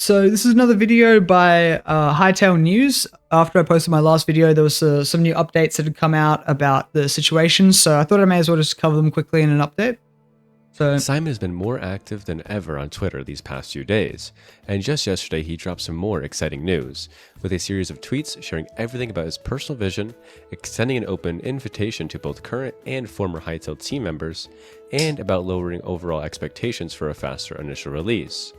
So this is another video by Hytale News. After I posted my last video, there was some new updates that had come out about the situation, so I thought I may as well just cover them quickly in an update. Simon has been more active than ever on Twitter these past few days, and just yesterday he dropped some more exciting news, with a series of tweets sharing everything about his personal vision, extending an open invitation to both current and former Hytale team members, and about lowering overall expectations for a faster initial release.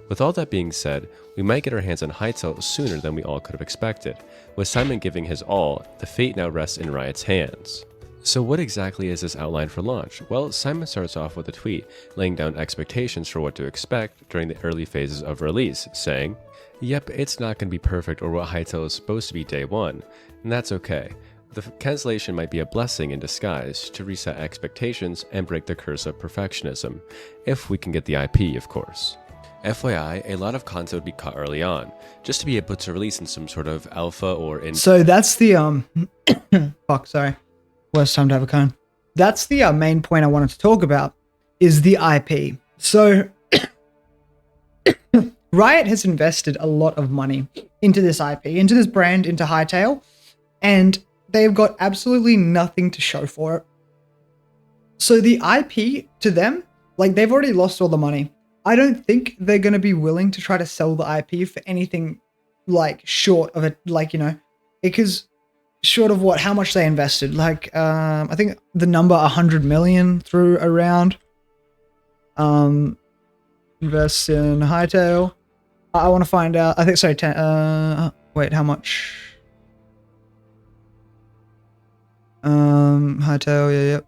With all that being said, we might get our hands on Hytale sooner than we all could have expected. With Simon giving his all, the fate now rests in Riot's hands. So what exactly is this outline for launch? Well, Simon starts off with a tweet laying down expectations for what to expect during the early phases of release, saying, "Yep, it's not going to be perfect or what Hytale is supposed to be day one, and that's okay. The cancellation might be a blessing in disguise to reset expectations and break the curse of perfectionism, if we can get the IP, of course. FYI, a lot of content would be cut early on, just to be able to release in some sort of alpha or in." So that's the fuck, sorry. Worst time to have a cone. That's the main point I wanted to talk about, is the IP. So Riot has invested a lot of money into this IP, into this brand, into Hytale, and they've got absolutely nothing to show for it. So the IP to them, like, they've already lost all the money. I don't think they're going to be willing to try to sell the IP for anything like short of it, like, you know, because short of what, how much they invested, like, I think the number 100 million threw around, invest in Hytale. I want to find out, I think, sorry, wait, how much? Hytale, yeah.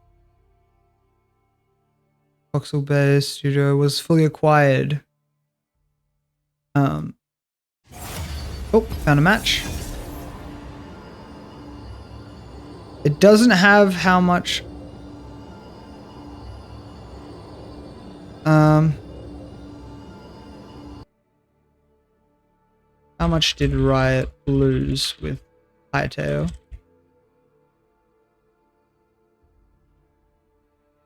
Voxel Bay Studio was fully acquired. Oh, found a match. It doesn't have how much. How much did Riot lose with Hytale?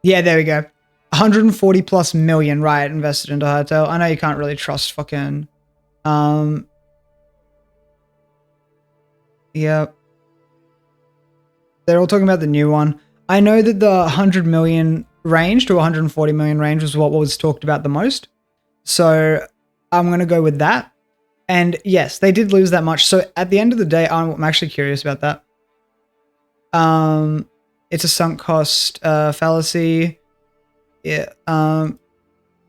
Yeah, there we go. 140 plus million Riot invested into Hytale. I know you can't really trust fucking, yeah. They're all talking about the new one. I know that the 100 million range to 140 million range was what was talked about the most. So I'm going to go with that. And yes, they did lose that much. So at the end of the day, I'm actually curious about that. It's a sunk cost fallacy. Yeah.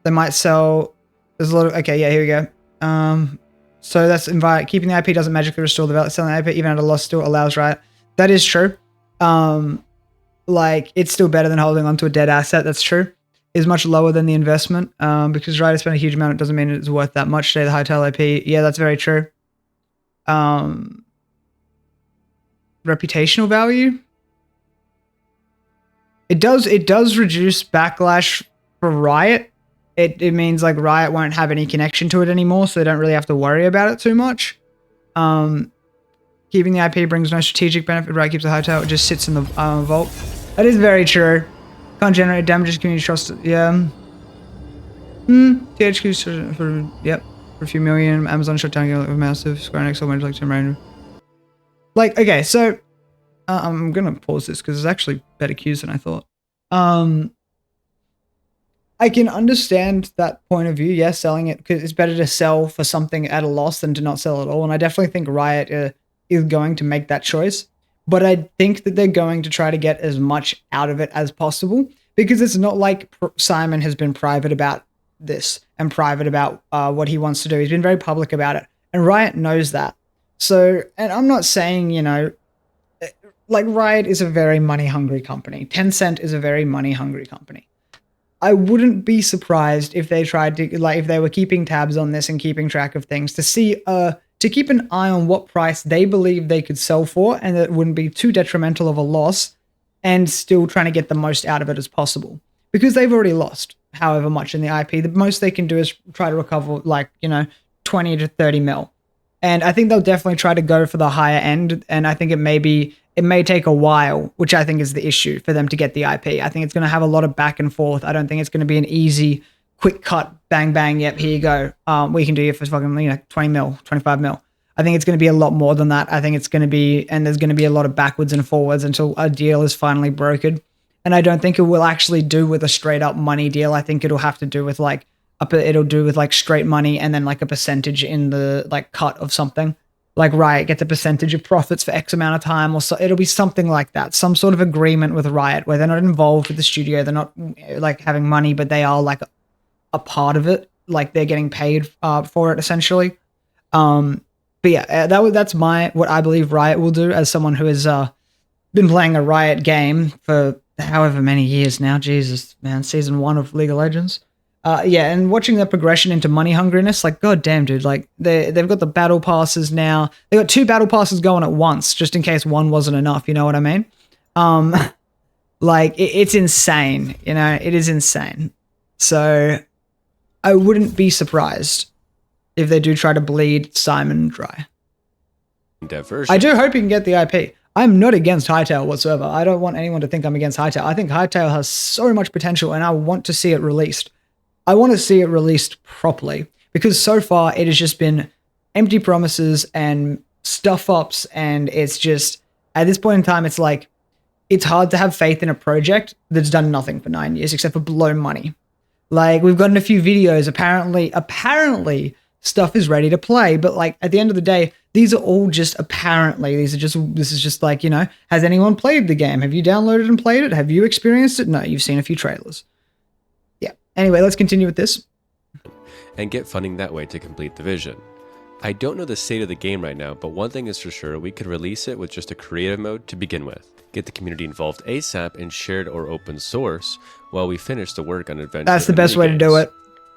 They might sell. There's a lot of. Okay, yeah, here we go. So that's keeping the IP doesn't magically restore the value. Selling the IP even at a loss still allows Riot. That is true. Like, it's still better than holding onto a dead asset. That's true. Is much lower than the investment. Because Riot spent a huge amount. It doesn't mean it's worth that much today. The Hytale IP. Yeah, that's very true. Reputational value. It does reduce backlash for Riot. It means like Riot won't have any connection to it anymore, so they don't really have to worry about it too much. Keeping the IP brings no strategic benefit. Riot keeps the Hytale. It just sits in the vault. That is very true. Can't generate damages. Community trust. Yeah. THQ for yep, for a few million. Amazon shut down with massive. Square Enix sold like 10 random. Like, okay, so I'm gonna pause this because there's actually better cues than I thought. I can understand that point of view. Yes, selling it, because it's better to sell for something at a loss than to not sell at all. And I definitely think Riot is going to make that choice. But I think that they're going to try to get as much out of it as possible, because it's not like Simon has been private about this and private about what he wants to do. He's been very public about it, and Riot knows that. So, and I'm not saying, you know, like, Riot is a very money-hungry company. Tencent is a very money-hungry company. I wouldn't be surprised if they tried to, like, if they were keeping tabs on this and keeping track of things to see, to keep an eye on what price they believe they could sell for, and that it wouldn't be too detrimental of a loss, and still trying to get the most out of it as possible. Because they've already lost however much in the IP. The most they can do is try to recover, like, you know, 20 to 30 mil. And I think they'll definitely try to go for the higher end, and I think it may take a while, which I think is the issue for them to get the IP. I think it's going to have a lot of back and forth. I don't think it's going to be an easy quick cut, bang, bang, yep, here you go. We can do you for fucking, 20 mil, 25 mil. I think it's going to be a lot more than that. I think it's going to be, and there's going to be a lot of backwards and forwards until a deal is finally brokered. And I don't think it will actually do with a straight up money deal. I think it'll have to do with it'll do with straight money and then a percentage in the cut of something. Like Riot gets a percentage of profits for X amount of time, or so. It'll be something like that. Some sort of agreement with Riot where they're not involved with the studio. They're not having money, but they are a part of it. Like they're getting paid for it essentially. But yeah, that's what I believe Riot will do as someone who has been playing a Riot game for however many years now. Jesus, man, season 1 of League of Legends. Yeah, and watching their progression into money hungriness, god damn, dude, they've got the battle passes now. They got 2 battle passes going at once, just in case one wasn't enough. You know what I mean? It's insane. It is insane. So I wouldn't be surprised if they do try to bleed Simon dry. Diversion. I do hope you can get the IP. I'm not against Hytale whatsoever. I don't want anyone to think I'm against Hytale. I think Hytale has so much potential, and I want to see it released. I want to see it released properly, because so far it has just been empty promises and stuff ups, and it's just, at this point in time, it's hard to have faith in a project that's done nothing for 9 years except for blow money. We've gotten a few videos, apparently stuff is ready to play, but at the end of the day, these are all just apparently. This is just has anyone played the game? Have you downloaded and played it? Have you experienced it? No, you've seen a few trailers. Yeah. Anyway, let's continue with this. And get funding that way to complete the vision. I don't know the state of the game right now, but one thing is for sure, we could release it with just a creative mode to begin with. Get the community involved ASAP in shared or open source while we finish the work on Adventure. That's the best way to do it.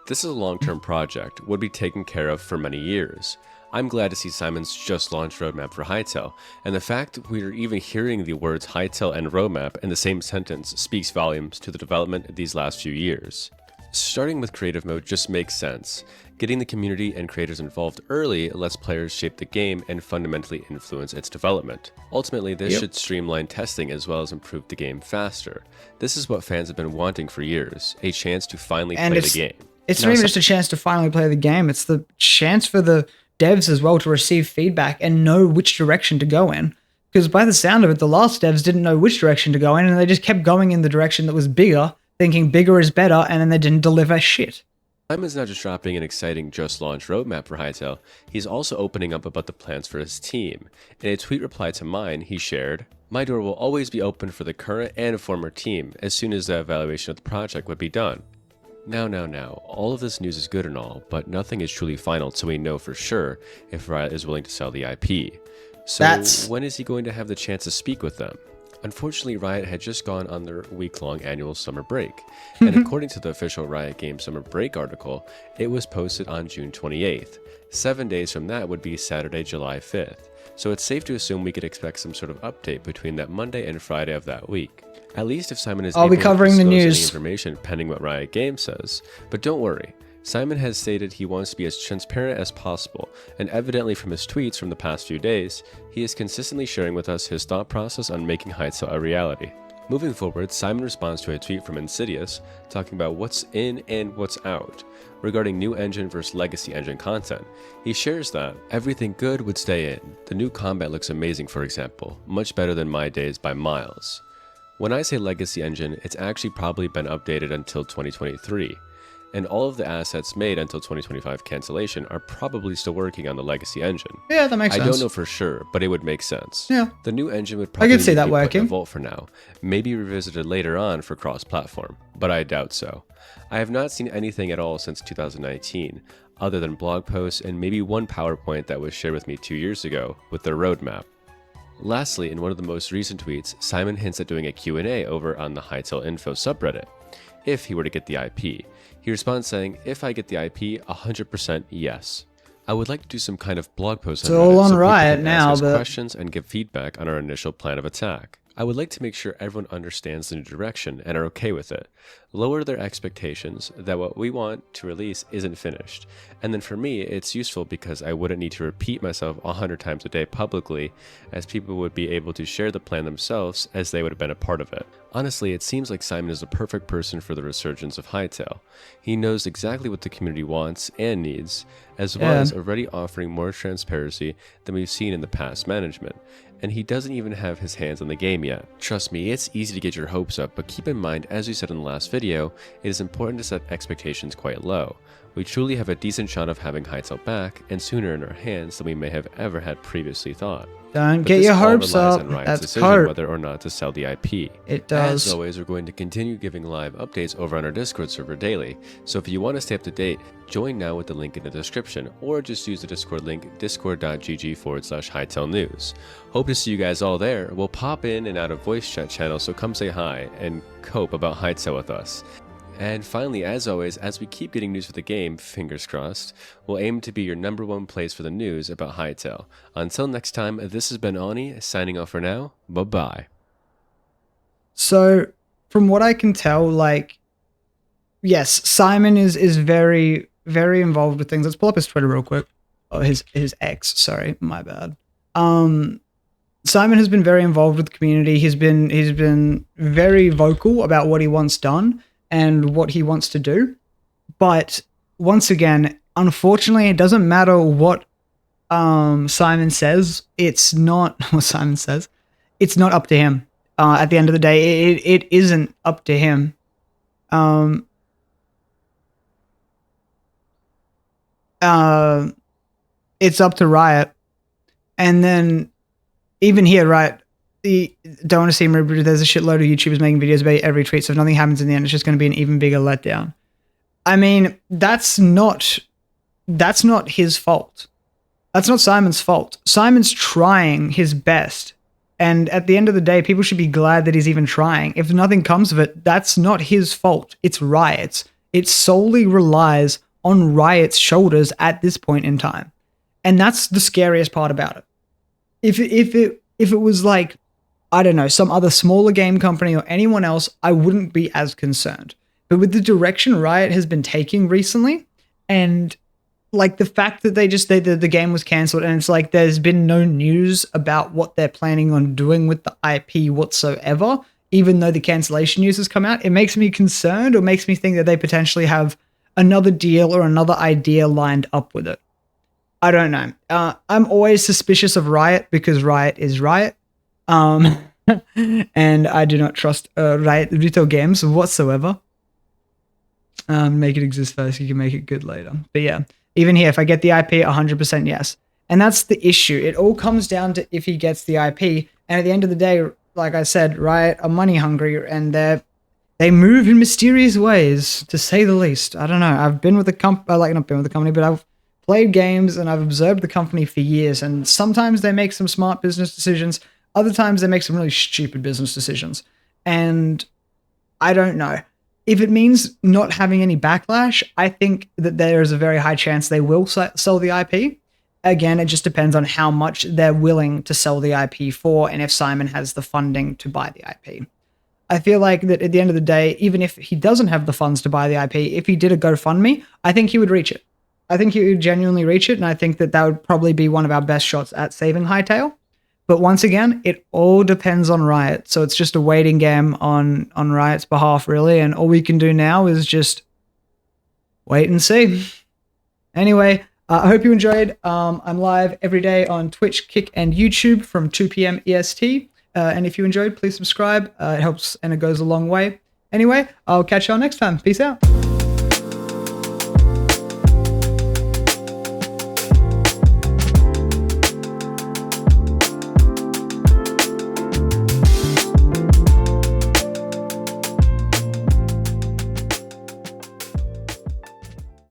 This is a long-term project, would be taken care of for many years. I'm glad to see Simon's just launched roadmap for Hytale, and the fact we're even hearing the words Hytale and roadmap in the same sentence speaks volumes to the development of these last few years. Starting with creative mode just makes sense. Getting the community and creators involved early lets players shape the game and fundamentally influence its development. Ultimately, this should streamline testing as well as improve the game faster. This is what fans have been wanting for years, a chance to finally play the game. It's not even just a chance to finally play the game, it's the chance for the devs as well to receive feedback and know which direction to go in. Because by the sound of it, the last devs didn't know which direction to go in, and they just kept going in the direction that was bigger, thinking bigger is better, and then they didn't deliver shit. Simon's not just dropping an exciting just-launched roadmap for Hytale, he's also opening up about the plans for his team. In a tweet reply to mine, he shared, "My door will always be open for the current and former team as soon as the evaluation of the project would be done." Now, all of this news is good and all, but nothing is truly final till we know for sure if Riot is willing to sell the IP. So when is he going to have the chance to speak with them? Unfortunately, Riot had just gone on their week-long annual summer break, and according to the official Riot Games summer break article, it was posted on June 28th. 7 days from that would be Saturday, July 5th, so it's safe to assume we could expect some sort of update between that Monday and Friday of that week. At least if Simon is able to disclose any information pending what Riot Games says. But don't worry, Simon has stated he wants to be as transparent as possible, and evidently from his tweets from the past few days, he is consistently sharing with us his thought process on making Hytale a reality. Moving forward, Simon responds to a tweet from Insidious, talking about what's in and what's out. Regarding new engine versus legacy engine content, he shares that everything good would stay in. The new combat looks amazing, for example, much better than my days by miles. When I say legacy engine, it's actually probably been updated until 2023, and all of the assets made until 2025 cancellation are probably still working on the legacy engine. Yeah, that makes sense. I don't know for sure, but it would make sense. Yeah. The new engine would probably see that working in the vault for now, maybe revisited later on for cross-platform, but I doubt so. I have not seen anything at all since 2019, other than blog posts and maybe one PowerPoint that was shared with me 2 years ago with their roadmap. Lastly, in one of the most recent tweets, Simon hints at doing a Q&A over on the Hytale Info subreddit, if he were to get the IP. He responds saying, "If I get the IP, 100% yes." I would like to do some kind of blog post on Reddit all on so Riot people can now, ask us but questions and give feedback on our initial plan of attack. I would like to make sure everyone understands the new direction and are okay with it. Lower their expectations that what we want to release isn't finished. And then for me, it's useful because I wouldn't need to repeat myself 100 times a day publicly, as people would be able to share the plan themselves as they would have been a part of it. Honestly, it seems like Simon is the perfect person for the resurgence of Hytale. He knows exactly what the community wants and needs, as well as already offering more transparency than we've seen in the past management. And he doesn't even have his hands on the game yet. Trust me, it's easy to get your hopes up, but keep in mind, as we said in the last video, it is important to set expectations quite low. We truly have a decent shot of having Hytale back, and sooner in our hands than we may have ever had previously thought. Don't get your hopes up. That's decision whether or not to sell the IP. It does. As always, we're going to continue giving live updates over on our Discord server daily. So if you want to stay up to date, join now with the link in the description, or just use the Discord link discord.gg/Hytale News. Hope to see you guys all there. We'll pop in and out of voice chat channels, so come say hi and cope about Hytale with us. And finally, as always, as we keep getting news for the game, fingers crossed, we'll aim to be your #1 place for the news about Hytale. Until next time, this has been Ani, signing off for now. Bye-bye. So, from what I can tell, like, yes, Simon is very, very involved with things. Let's pull up his Twitter real quick. Oh, his X, sorry, my bad. Simon has been very involved with the community. He's been very vocal about what he wants done and what he wants to do. But once again, unfortunately, it doesn't matter what Simon says. It's not what Simon says. It's not up to him. At the end of the day, it isn't up to him. It's up to Riot. And then even here, right, don't want to seem rude, but there's a shitload of YouTubers making videos about every tweet, so if nothing happens in the end, it's just going to be an even bigger letdown. I mean, that's not his fault. That's not Simon's fault. Simon's trying his best, and at the end of the day, people should be glad that he's even trying. If nothing comes of it, that's not his fault. It's Riot's. It solely relies on Riot's shoulders at this point in time, and that's the scariest part about it. If it was like, I don't know, some other smaller game company or anyone else, I wouldn't be as concerned. But with the direction Riot has been taking recently, and like the fact that the game was cancelled, and it's like there's been no news about what they're planning on doing with the IP whatsoever, even though the cancellation news has come out, it makes me concerned, or makes me think that they potentially have another deal or another idea lined up with it. I don't know. I'm always suspicious of Riot because Riot is Riot. And I do not trust Riot Games whatsoever. Make it exist first, you can make it good later. But yeah, even here, if I get the IP, 100% yes. And that's the issue. It all comes down to if he gets the IP. And at the end of the day, like I said, Riot are money hungry, and they move in mysterious ways, to say the least. I don't know. I've been with the company, not been with the company, but I've played games and I've observed the company for years, and sometimes they make some smart business decisions, other times they make some really stupid business decisions. And I don't know. If it means not having any backlash, I think that there is a very high chance they will sell the IP. Again, it just depends on how much they're willing to sell the IP for, and if Simon has the funding to buy the IP. I feel like that at the end of the day, even if he doesn't have the funds to buy the IP, if he did a GoFundMe, I think he would reach it. I think he would genuinely reach it, and I think that that would probably be one of our best shots at saving Hytale. But once again, it all depends on Riot, so it's just a waiting game on Riot's behalf, really, and all we can do now is just wait and see. Anyway, I hope you enjoyed. I'm live every day on Twitch, Kick, and YouTube from 2 p.m. EST, and if you enjoyed, please subscribe. It helps and it goes a long way. Anyway, I'll catch y'all next time. Peace out.